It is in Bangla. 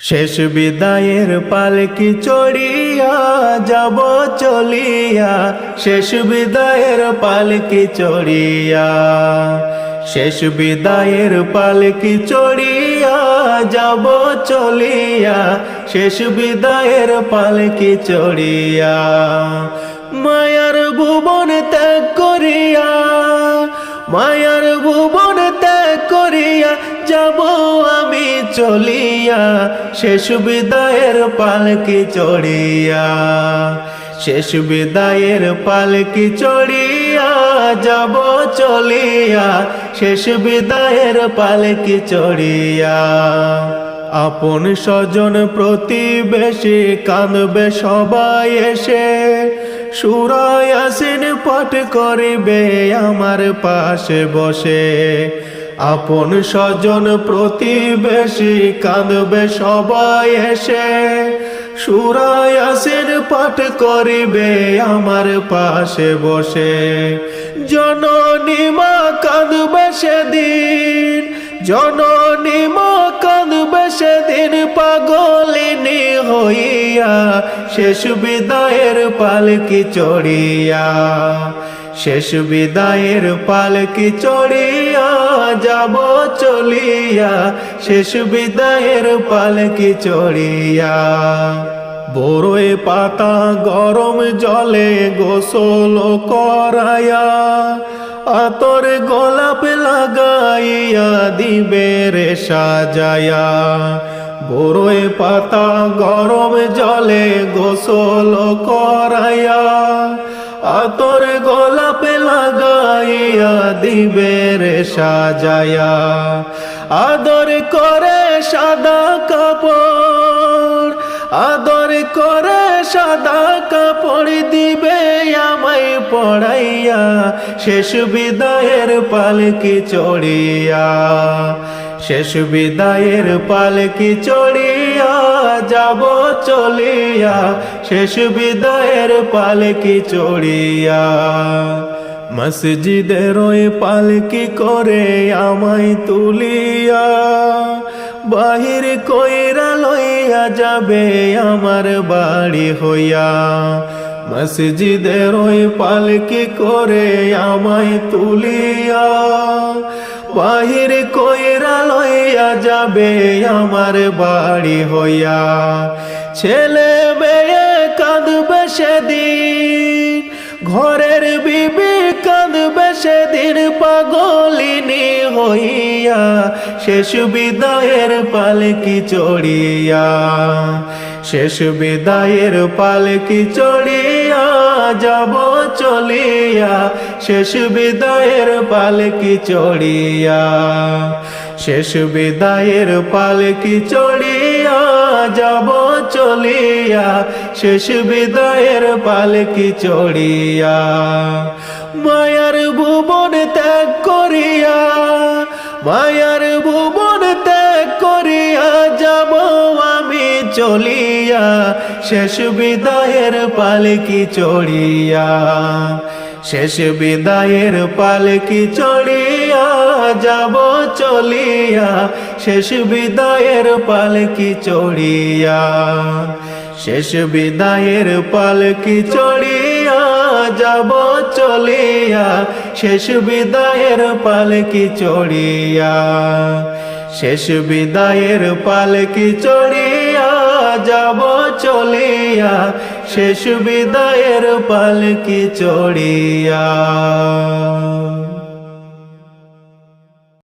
শেষ বিদায়ের পালকি চড়িয়া যাব চলিয়া, শেষ বিদায়ের পালকি চড়িয়া, শেষ বিদায়ের পালকি চড়িয়া যাব চলিয়া, শেষ বিদায়ের পালকি চড়িয়া। মায়ার ভুবন ত্যাগ করিয়া, মায়ার ভুবন ত্যাগ করিয়া যাব আমি চলিয়া, শেষ বিদায়ের পালকি চড়িয়া, শেষ বিদায়ের পালকি চড়িয়া যাব চলিয়া, শেষ বিদায়ের পালকি চড়িয়া। আপন স্বজন প্রতিবেশী কাঁদবে সবাই এসে, সূরা ইয়াসিন পাঠ করিবে আমার পাশে বসে। আপন স্বজন প্রতিবেশী কাঁদবে সবাই এসে, সূরা ইয়াসিন পাঠ করিবে আমার পাশে বসে। জননী মা কাঁদবে সেদিন, জননী মা কাঁদবে সেদিন পাগলিনী হইয়া, শেষ বিদায়ের পালকি চড়িয়া, শেষ বিদায়ের পালকি চড়িয়া যাব চলিয়া, শেষ বিদায়ের পালকি চড়িয়া। বড়ই পাতা গরম জলে গোসল করায়া, আতর গোলাপ লাগাইয়া দিবে রে সাজায়া। বড়ই পাতা গরম জলে গোসল করায়া, আতর গোলাপ লাগাইয়া দিবে রে সাজায়া। আদর করে সাদা কাপড়, আদর করে সাদা কাপড় দিবে আমায় পড়াইয়া, শেষ বিদায়ের পালকি চড়িয়া, শেষ বিদায়ের পালকি চড়িয়া যাব চলিয়া, শেষ বিদায়ের পালকি চড়িয়া। মসজিদের ওই পালকি করে আমায় তুলিয়া, বাহির কইরা লইয়া যাবে আমার বাড়ি হইয়া। মসজিদের ওই পালকি করে আমায় তুলিয়া, বাহির কইরা লইয়া যাবে আমার বাড়ি হইয়া। ছেলে মেয়ে কাঁদবে সেদিন, ঘরের বিবি কাঁদবে সেদিন পাগলিনী হইয়া, শেষ বিদায়ের পালকি চড়িয়া, শেষ বিদায়ের পালকি চড়িয়া যাব চলিয়া, শেষ বিদায়ের পালকি চড়িয়া, শেষ বিদায়ের পালকি চড়িয়া যাব চলিয়া, শেষ বিদায়ের পালকি চড়িয়া। মায়ার ভুবন ত্যাগ করিয়া, মায়ার ভুবন ত্যাগ করিয়া যাব আমি চলিয়া, শেষ বিদায়ের পালকি চড়িয়া, শেষ বিদায়ের পালকি চড়িয়া যাব চলিয়া, শেষ বিদায়ের পালকি চড়িয়া, শেষ বিদায়ের পালকি চড়িয়া যাব চলিয়া, শেষ বিদায়ের পালকি চড়িয়া, শেষ বিদায়ের পালকি চড়িয়া যাব চলিয়া, শেষ বিদায়ের পালকি চড়িয়া।